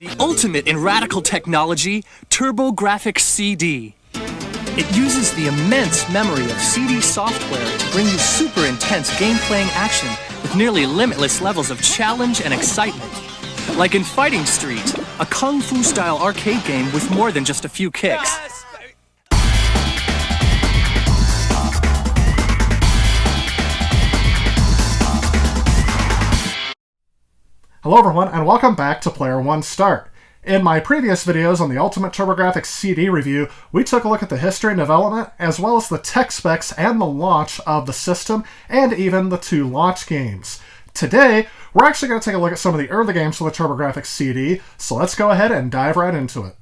The ultimate in radical technology, turbografx-cd. It uses the immense memory of CD software to bring you super intense game-playing action with nearly limitless levels of challenge and excitement. Like in Fighting Street, a kung fu-style arcade game with more than just a few kicks. Hello everyone, and welcome back to Player One Start. In my previous videos on the Ultimate turbografx-cd review, we took a look at the history and development, as well as the tech specs and the launch of the system, and even the two launch games. Today, we're actually going to take a look at some of the early games for the turbografx-cd, so let's go ahead and dive right into it.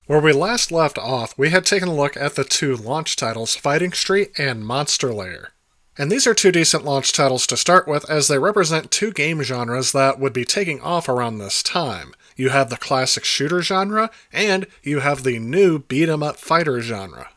Where we last left off, we had taken a look at the two launch titles, Fighting Street and Monster Lair. And these are two decent launch titles to start with, as they represent two game genres that would be taking off around this time. You have the classic shooter genre, and you have the new beat-em-up fighter genre.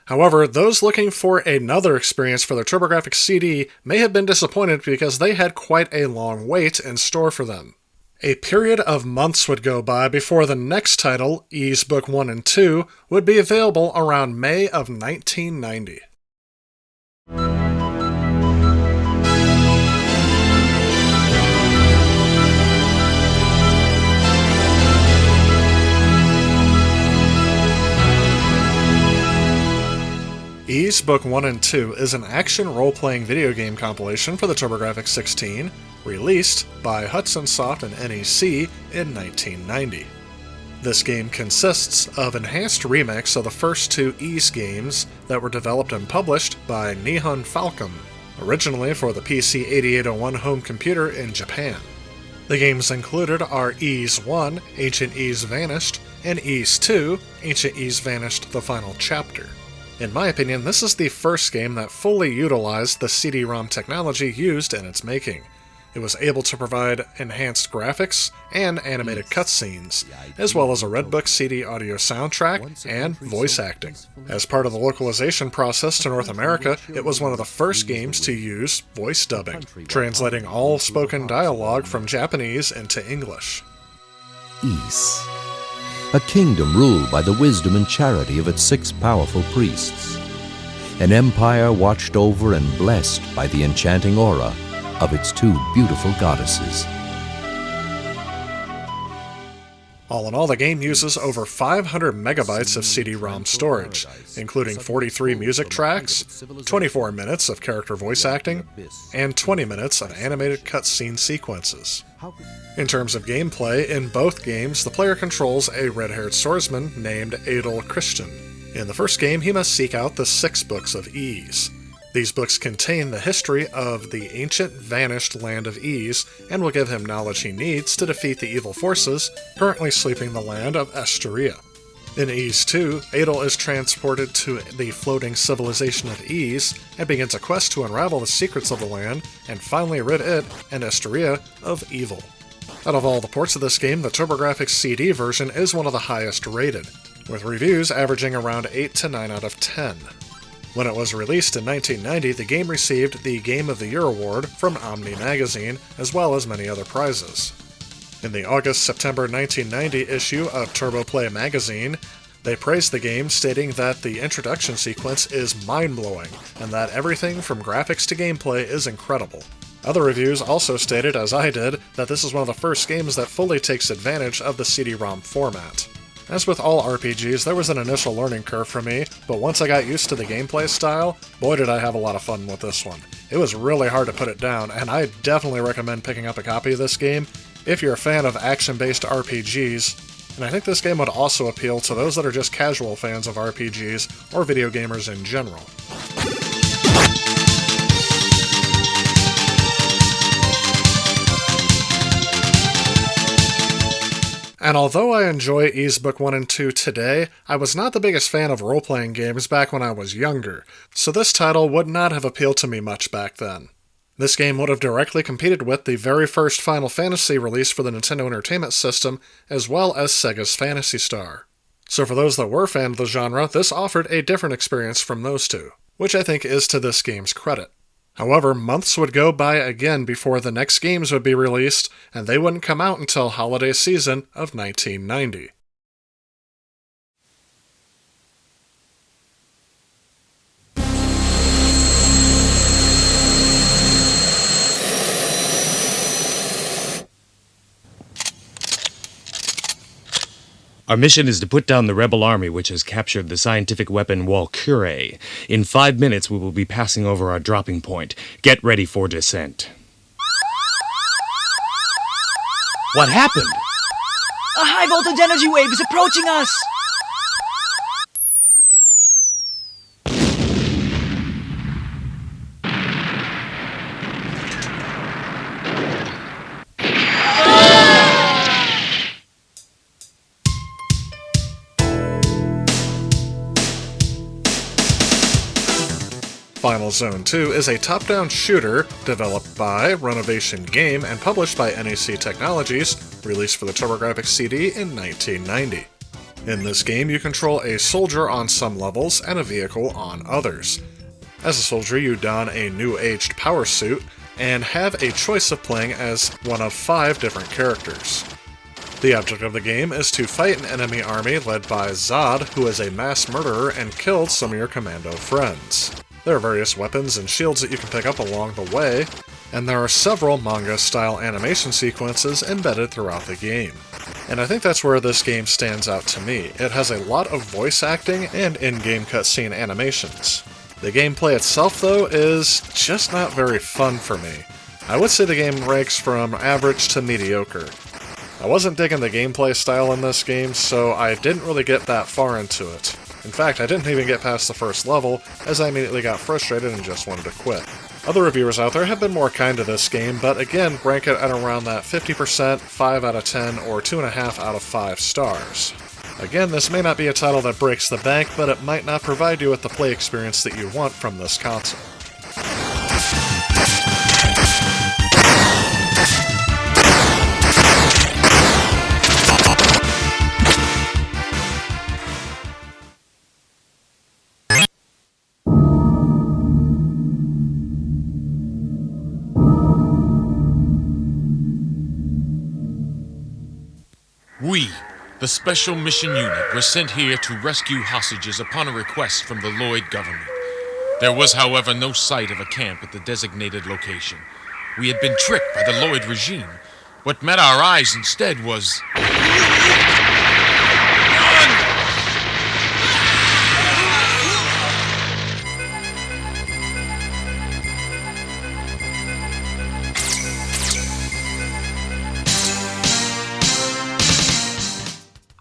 However, those looking for another experience for their turbografx-cd may have been disappointed because they had quite a long wait in store for them. A period of months would go by before the next title, Ys Book 1 and 2, would be available around May of 1990. Ys Book 1 and 2 is an action role-playing video game compilation for the TurboGrafx-16, released by Hudson Soft and NEC in 1990. This game consists of enhanced remakes of the first two Ys games that were developed and published by Nihon Falcom, originally for the PC 8801 home computer in Japan. The games included are Ys 1, Ancient Ys Vanished, and Ys 2, Ancient Ys Vanished: The Final Chapter. In my opinion, this is the first game that fully utilized the CD-ROM technology used in its making. It was able to provide enhanced graphics and animated cutscenes, as well as a Redbook-CD audio soundtrack and voice acting. As part of the localization process to North America, it was one of the first games to use voice dubbing, translating all spoken dialogue from Japanese into English. Ys, a kingdom ruled by the wisdom and charity of its 6 powerful priests, an empire watched over and blessed by the enchanting aura of its 2 beautiful goddesses. All in all, the game uses over 500 megabytes of CD-ROM storage, including 43 music tracks, 24 minutes of character voice acting, and 20 minutes of animated cutscene sequences. In terms of gameplay, in both games, the player controls a red-haired swordsman named Adel Christian. In the first game, he must seek out the 6 Books of Ys. These books contain the history of the ancient, vanished land of Ys, and will give him knowledge he needs to defeat the evil forces currently sweeping the land of Esteria. In Ys 2, Adel is transported to the floating civilization of Ys and begins a quest to unravel the secrets of the land and finally rid it and Esteria of evil. Out of all the ports of this game, the TurboGrafx-CD version is one of the highest rated, with reviews averaging around 8 to 9 out of 10. When it was released in 1990, the game received the Game of the Year award from Omni magazine, as well as many other prizes. In the August-September 1990 issue of TurboPlay magazine, they praised the game, stating that the introduction sequence is mind-blowing, and that everything from graphics to gameplay is incredible. Other reviews also stated, as I did, that this is one of the first games that fully takes advantage of the CD-ROM format. As with all RPGs, there was an initial learning curve for me, but once I got used to the gameplay style, boy did I have a lot of fun with this one. It was really hard to put it down, and I definitely recommend picking up a copy of this game if you're a fan of action-based RPGs, and I think this game would also appeal to those that are just casual fans of RPGs or video gamers in general. And although I enjoy Ys Book 1 and 2 today, I was not the biggest fan of role-playing games back when I was younger, so this title would not have appealed to me much back then. This game would have directly competed with the very first Final Fantasy release for the Nintendo Entertainment System, as well as Sega's Phantasy Star. So for those that were fans of the genre, this offered a different experience from those two, which I think is to this game's credit. However, months would go by again before the next games would be released, and they wouldn't come out until holiday season of 1990. Our mission is to put down the rebel army which has captured the scientific weapon Walkure. In 5 minutes we will be passing over our dropping point. Get ready for descent. What happened? A high-voltage energy wave is approaching us! Final Zone 2 is a top-down shooter developed by Renovation Game and published by NEC Technologies, released for the TurboGrafx-CD in 1990. In this game, you control a soldier on some levels and a vehicle on others. As a soldier, you don a new-aged power suit and have a choice of playing as one of 5 different characters. The object of the game is to fight an enemy army led by Zod, who is a mass murderer and killed some of your commando friends. There are various weapons and shields that you can pick up along the way, and there are several manga-style animation sequences embedded throughout the game. And I think that's where this game stands out to me. It has a lot of voice acting and in-game cutscene animations. The gameplay itself, though, is just not very fun for me. I would say the game ranks from average to mediocre. I wasn't digging the gameplay style in this game, so I didn't really get that far into it. In fact, I didn't even get past the first level, as I immediately got frustrated and just wanted to quit. Other reviewers out there have been more kind to this game, but again, rank it at around that 50%, 5 out of 10, or 2.5 out of 5 stars. Again, this may not be a title that breaks the bank, but it might not provide you with the play experience that you want from this console. The Special Mission Unit were sent here to rescue hostages upon a request from the Lloyd government. There was, however, no sight of a camp at the designated location. We had been tricked by the Lloyd regime. What met our eyes instead was...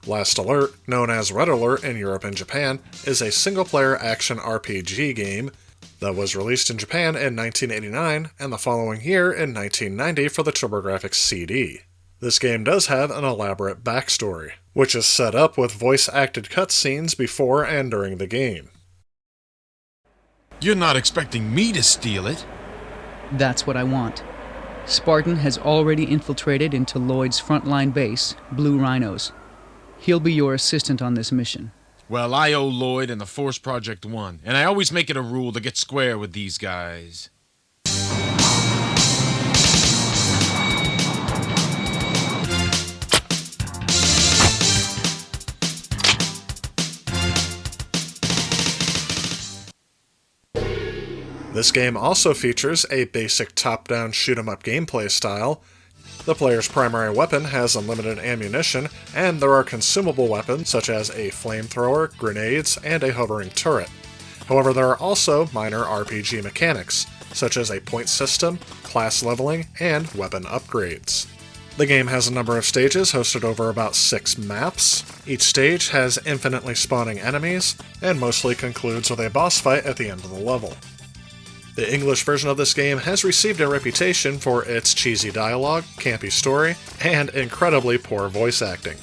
Last Alert, known as Red Alert in Europe and Japan, is a single-player action RPG game that was released in Japan in 1989 and the following year in 1990 for the turbografx-cd. This game does have an elaborate backstory, which is set up with voice-acted cutscenes before and during the game. You're not expecting me to steal it? That's what I want. Spartan has already infiltrated into Lloyd's frontline base, Blue Rhinos. He'll be your assistant on this mission. Well, I owe Lloyd and the Force Project 1, and I always make it a rule to get square with these guys. This game also features a basic top-down shoot-'em-up gameplay style. The player's primary weapon has unlimited ammunition, and there are consumable weapons such as a flamethrower, grenades, and a hovering turret. However, there are also minor RPG mechanics, such as a point system, class leveling, and weapon upgrades. The game has a number of stages hosted over about 6 maps. Each stage has infinitely spawning enemies, and mostly concludes with a boss fight at the end of the level. The English version of this game has received a reputation for its cheesy dialogue, campy story, and incredibly poor voice acting.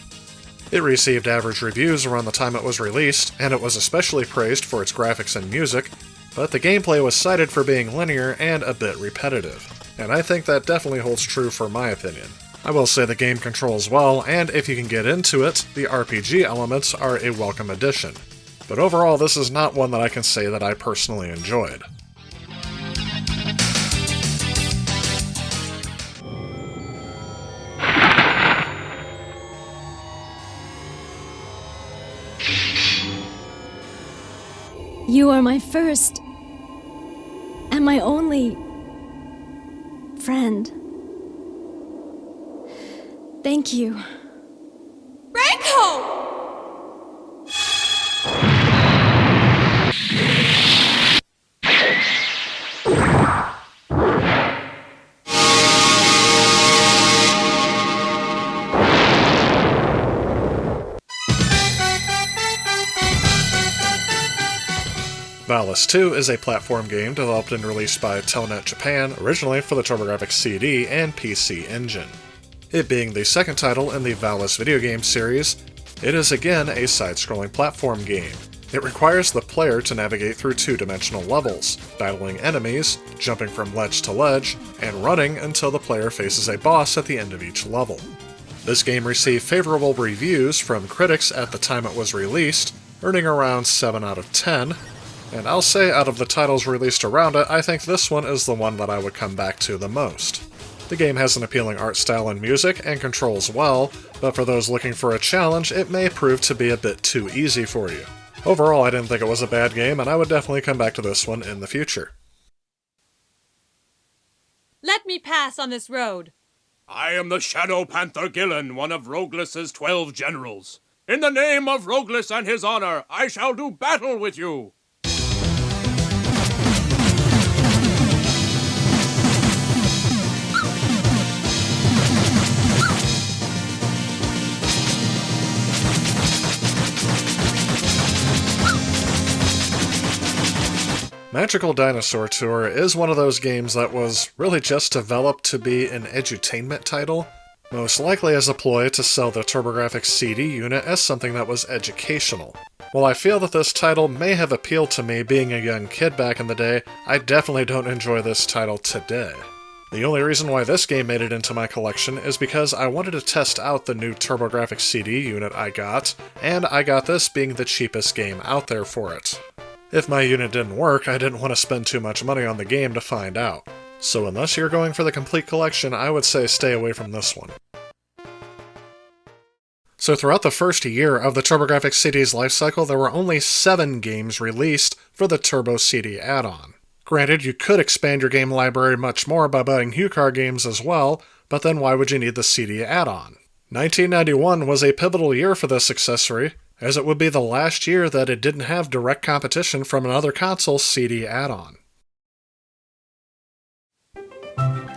It received average reviews around the time it was released, and it was especially praised for its graphics and music, but the gameplay was cited for being linear and a bit repetitive, and I think that definitely holds true for my opinion. I will say the game controls well, and if you can get into it, the RPG elements are a welcome addition. But overall, this is not one that I can say that I personally enjoyed. You are my first and my only friend. Thank you. Ranko! Valis II is a platform game developed and released by Telnet Japan, originally for the turbografx-cd and PC Engine. It being the second title in the Valis video game series, it is again a side-scrolling platform game. It requires the player to navigate through two-dimensional levels, battling enemies, jumping from ledge to ledge, and running until the player faces a boss at the end of each level. This game received favorable reviews from critics at the time it was released, earning around 7 out of 10, and I'll say out of the titles released around it, I think this one is the one that I would come back to the most. The game has an appealing art style and music, and controls well, but for those looking for a challenge, it may prove to be a bit too easy for you. Overall, I didn't think it was a bad game, and I would definitely come back to this one in the future. Let me pass on this road. I am the Shadow Panther Gillen, one of Rogliss's 12 generals. In the name of Rogliss and his honor, I shall do battle with you! Magical Dinosaur Tour is one of those games that was really just developed to be an edutainment title, most likely as a ploy to sell the turbografx-cd unit as something that was educational. While I feel that this title may have appealed to me being a young kid back in the day, I definitely don't enjoy this title today. The only reason why this game made it into my collection is because I wanted to test out the new turbografx-cd unit I got, and I got this being the cheapest game out there for it. If my unit didn't work, I didn't want to spend too much money on the game to find out. So unless you're going for the complete collection, I would say stay away from this one. So throughout the first year of the TurboGrafx-CD's lifecycle, there were only 7 games released for the Turbo CD add-on. Granted, you could expand your game library much more by buying HuCard games as well, but then why would you need the CD add-on? 1991 was a pivotal year for this accessory, as it would be the last year that it didn't have direct competition from another console's CD add-on.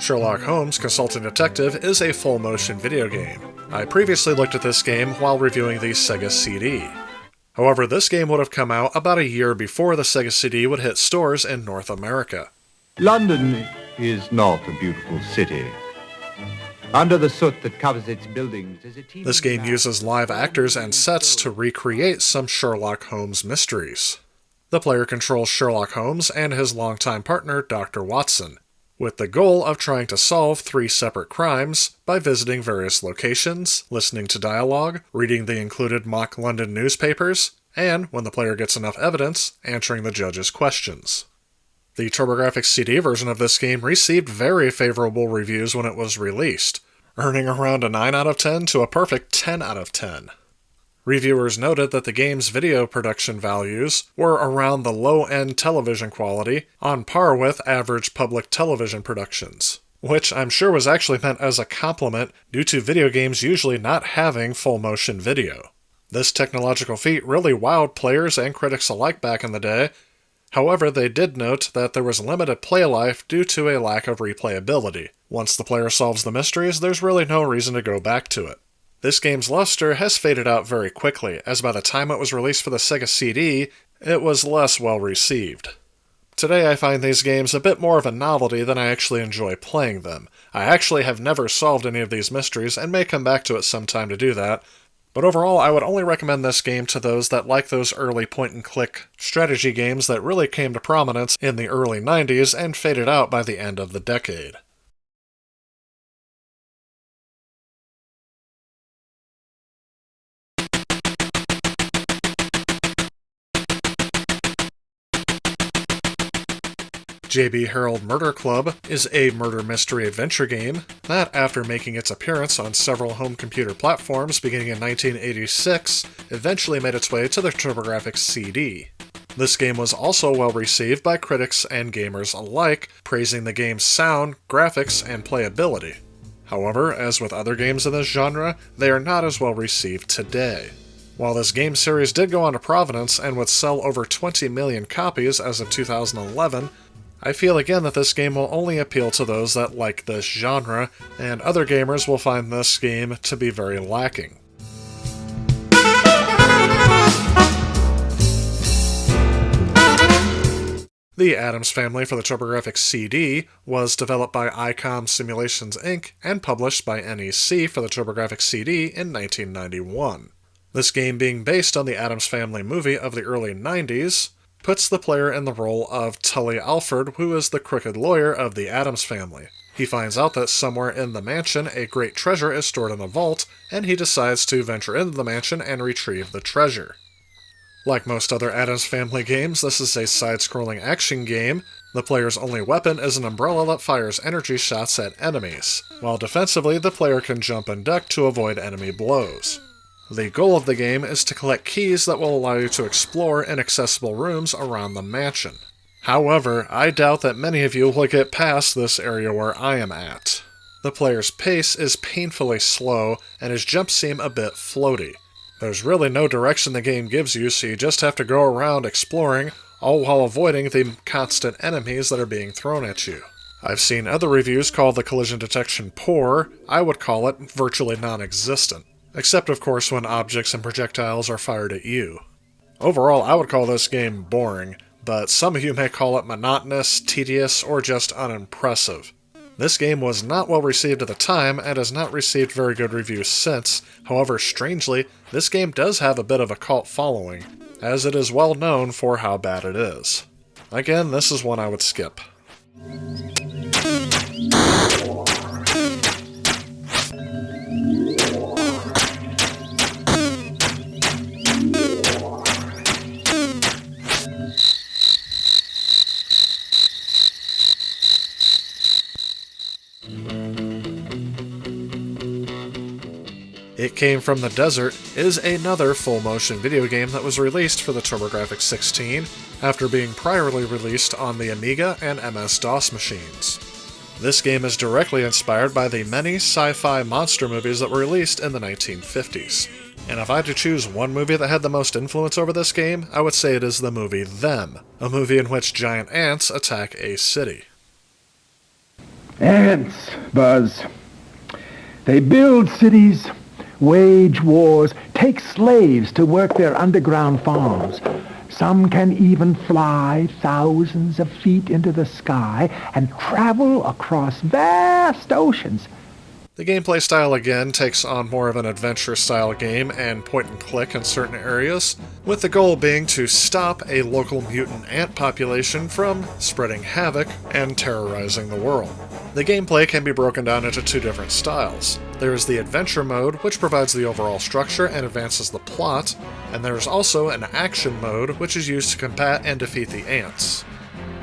Sherlock Holmes Consulting Detective is a full-motion video game. I previously looked at this game while reviewing the Sega CD. However, this game would have come out about a year before the Sega CD would hit stores in North America. London is not a beautiful city. Under the soot that covers its buildings is a team. This game uses live actors and sets to recreate some Sherlock Holmes mysteries. The player controls Sherlock Holmes and his longtime partner, Dr. Watson, with the goal of trying to solve 3 separate crimes by visiting various locations, listening to dialogue, reading the included mock London newspapers, and, when the player gets enough evidence, answering the judge's questions. The TurboGrafx-CD version of this game received very favorable reviews when it was released, earning around a 9 out of 10 to a perfect 10 out of 10. Reviewers noted that the game's video production values were around the low-end television quality, on par with average public television productions, which I'm sure was actually meant as a compliment due to video games usually not having full-motion video. This technological feat really wowed players and critics alike back in the day. However, they did note that there was limited play life due to a lack of replayability. Once the player solves the mysteries, there's really no reason to go back to it. This game's luster has faded out very quickly, as by the time it was released for the Sega CD, it was less well received. Today I find these games a bit more of a novelty than I actually enjoy playing them. I actually have never solved any of these mysteries and may come back to it sometime to do that, but overall I would only recommend this game to those that like those early point-and-click strategy games that really came to prominence in the early 90s and faded out by the end of the decade. J.B. Harold Murder Club is a murder mystery adventure game that, after making its appearance on several home computer platforms beginning in 1986, eventually made its way to the TurboGrafx-CD. This game was also well received by critics and gamers alike, praising the game's sound, graphics, and playability. However, as with other games in this genre, they are not as well received today. While this game series did go on to provenance and would sell over 20 million copies as of 2011, I feel again that this game will only appeal to those that like this genre, and other gamers will find this game to be very lacking. The Addams Family for the TurboGrafx-CD was developed by ICOM Simulations Inc. and published by NEC for the TurboGrafx-CD in 1991. This game, being based on the Addams Family movie of the early 90s, puts the player in the role of Tully Alford, who is the crooked lawyer of the Addams Family. He finds out that somewhere in the mansion a great treasure is stored in a vault, and he decides to venture into the mansion and retrieve the treasure. Like most other Addams Family games, this is a side-scrolling action game. The player's only weapon is an umbrella that fires energy shots at enemies, while defensively the player can jump and duck to avoid enemy blows. The goal of the game is to collect keys that will allow you to explore inaccessible rooms around the mansion. However, I doubt that many of you will get past this area where I am at. The player's pace is painfully slow, and his jumps seem a bit floaty. There's really no direction the game gives you, so you just have to go around exploring, all while avoiding the constant enemies that are being thrown at you. I've seen other reviews call the collision detection poor. I would call it virtually non-existent. Except, of course, when objects and projectiles are fired at you. Overall, I would call this game boring, but some of you may call it monotonous, tedious, or just unimpressive. This game was not well received at the time, and has not received very good reviews since. However, strangely, this game does have a bit of a cult following, as it is well known for how bad it is. Again, this is one I would skip. It Came from the Desert is another full-motion video game that was released for the TurboGrafx-16 after being priorly released on the Amiga and MS-DOS machines. This game is directly inspired by the many sci-fi monster movies that were released in the 1950s. And if I had to choose one movie that had the most influence over this game, I would say it is the movie Them, a movie in which giant ants attack a city. Ants, Buzz. They build cities, wage wars, take slaves to work their underground farms. Some can even fly thousands of feet into the sky and travel across vast oceans. The gameplay style again takes on more of an adventure-style game and point-and-click in certain areas, with the goal being to stop a local mutant ant population from spreading havoc and terrorizing the world. The gameplay can be broken down into two different styles. There is the adventure mode, which provides the overall structure and advances the plot, and there is also an action mode, which is used to combat and defeat the ants.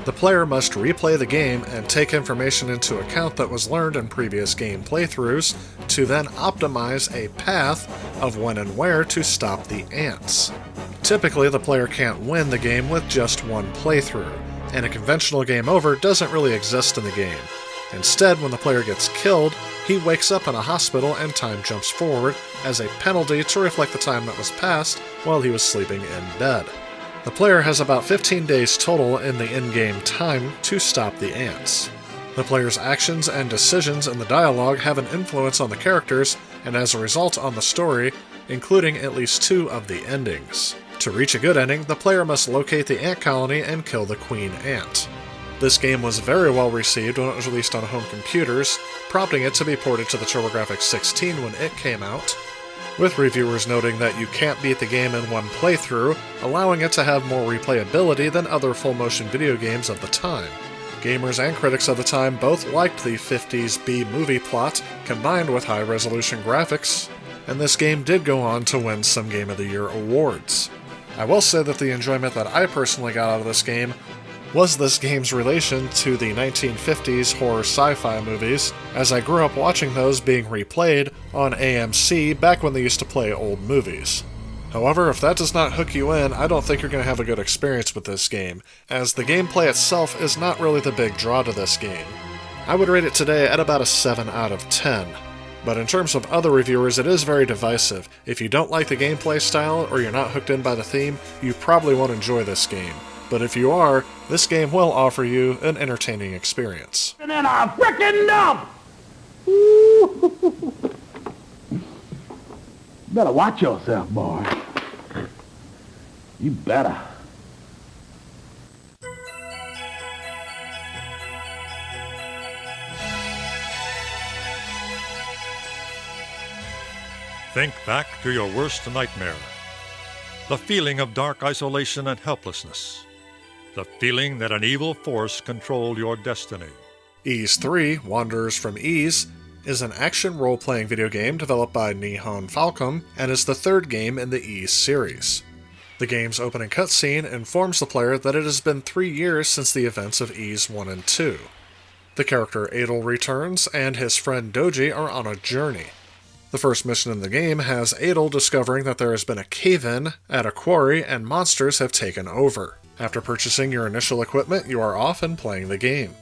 The player must replay the game and take information into account that was learned in previous game playthroughs to then optimize a path of when and where to stop the ants. Typically, the player can't win the game with just one playthrough, and a conventional game over doesn't really exist in the game. Instead, when the player gets killed, he wakes up in a hospital and time jumps forward as a penalty to reflect the time that was passed while he was sleeping in bed. The player has about 15 days total in the in-game time to stop the ants. The player's actions and decisions in the dialogue have an influence on the characters, and as a result on the story, including at least 2 of the endings. To reach a good ending, the player must locate the ant colony and kill the queen ant. This game was very well received when it was released on home computers, prompting it to be ported to the TurboGrafx-16 when it came out, with reviewers noting that you can't beat the game in one playthrough, allowing it to have more replayability than other full-motion video games of the time. Gamers and critics of the time both liked the 50s B-movie plot, combined with high-resolution graphics, and this game did go on to win some Game of the Year awards. I will say that the enjoyment that I personally got out of this game was this game's relation to the 1950s horror sci-fi movies, as I grew up watching those being replayed on AMC back when they used to play old movies. However, if that does not hook you in, I don't think you're going to have a good experience with this game, as the gameplay itself is not really the big draw to this game. I would rate it today at about a 7 out of 10. But in terms of other reviewers, it is very divisive. If you don't like the gameplay style, or you're not hooked in by the theme, you probably won't enjoy this game. But if you are, this game will offer you an entertaining experience. And then a frickin' dump! Better watch yourself, boy. You better. Think back to your worst nightmare. The feeling of dark isolation and helplessness. The feeling that an evil force controlled your destiny. Ys 3, Wanderers from Ys, is an action role-playing video game developed by Nihon Falcom and is the third game in the Ys series. The game's opening cutscene informs the player that it has been 3 years since the events of Ys 1 and 2. The character Adel returns, and his friend Doji are on a journey. The first mission in the game has Adel discovering that there has been a cave-in at a quarry and monsters have taken over. After purchasing your initial equipment, you are off and playing the game.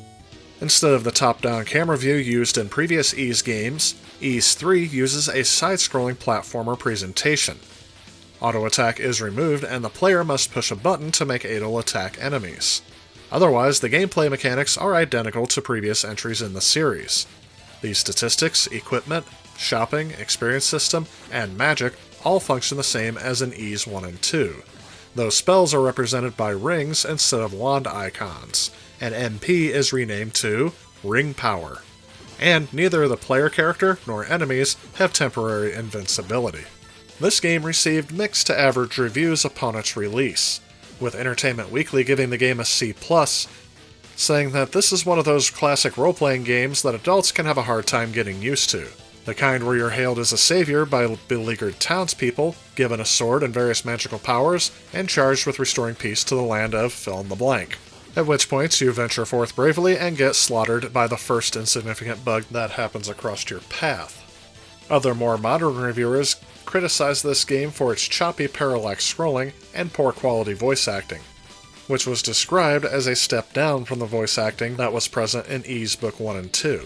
Instead of the top-down camera view used in previous Ys games, Ys 3 uses a side-scrolling platformer presentation. Auto-attack is removed, and the player must push a button to make Adel attack enemies. Otherwise, the gameplay mechanics are identical to previous entries in the series. The statistics, equipment, shopping, experience system, and magic all function the same as in Ys 1 and 2, though spells are represented by rings instead of wand icons, and MP is renamed to Ring Power. And neither the player character nor enemies have temporary invincibility. This game received mixed to average reviews upon its release, with Entertainment Weekly giving the game a C+, saying that this is one of those classic role-playing games that adults can have a hard time getting used to. The kind where you're hailed as a savior by beleaguered townspeople, given a sword and various magical powers, and charged with restoring peace to the land of fill-in-the-blank. At which points you venture forth bravely and get slaughtered by the first insignificant bug that happens across your path. Other more modern reviewers criticized this game for its choppy parallax scrolling and poor quality voice acting, which was described as a step down from the voice acting that was present in Ys Book 1 and 2.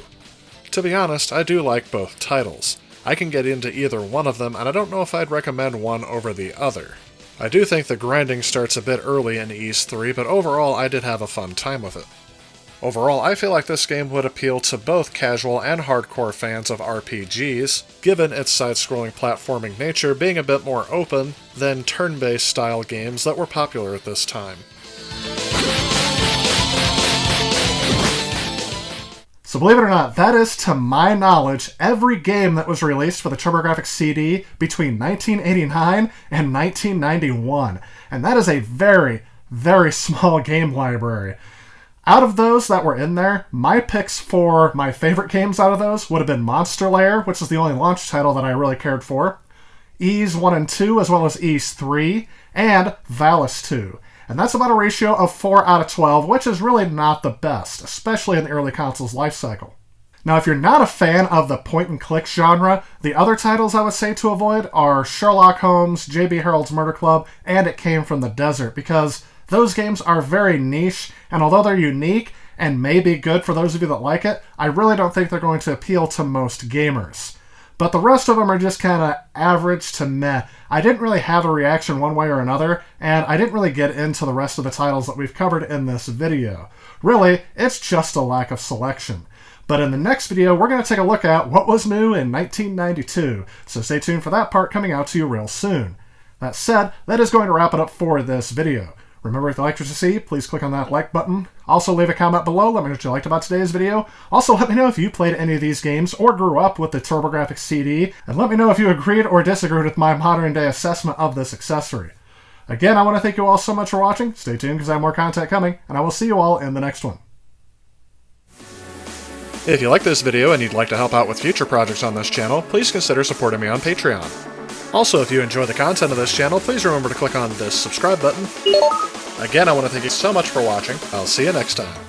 To be honest, I do like both titles. I can get into either one of them, and I don't know if I'd recommend one over the other. I do think the grinding starts a bit early in Ys 3, but overall I did have a fun time with it. Overall, I feel like this game would appeal to both casual and hardcore fans of RPGs, given its side-scrolling platforming nature being a bit more open than turn-based style games that were popular at this time. So believe it or not, that is, to my knowledge, every game that was released for the TurboGrafx-cd between 1989 and 1991. And that is a very, very small game library. Out of those that were in there, my picks for my favorite games out of those would have been Monster Lair, which is the only launch title that I really cared for, Ys 1 and 2, as well as Ys 3, and Valis II. And that's about a ratio of 4 out of 12, which is really not the best, especially in the early console's life cycle. Now, if you're not a fan of the point-and-click genre, the other titles I would say to avoid are Sherlock Holmes, J.B. Harold's Murder Club, and It Came from the Desert, because those games are very niche, and although they're unique and may be good for those of you that like it, I really don't think they're going to appeal to most gamers. But the rest of them are just kind of average to meh. I didn't really have a reaction one way or another, and I didn't really get into the rest of the titles that we've covered in this video. Really, it's just a lack of selection. But in the next video, we're going to take a look at what was new in 1992, so stay tuned for that part coming out to you real soon. That said, that is going to wrap it up for this video. Remember, if you liked what you see, please click on that like button. Also, leave a comment below. Let me know what you liked about today's video. Also, let me know if you played any of these games or grew up with the TurboGrafx-cd. And let me know if you agreed or disagreed with my modern-day assessment of this accessory. Again, I want to thank you all so much for watching. Stay tuned because I have more content coming, and I will see you all in the next one. If you like this video and you'd like to help out with future projects on this channel, please consider supporting me on Patreon. Also, if you enjoy the content of this channel, please remember to click on this subscribe button. Again, I want to thank you so much for watching. I'll see you next time.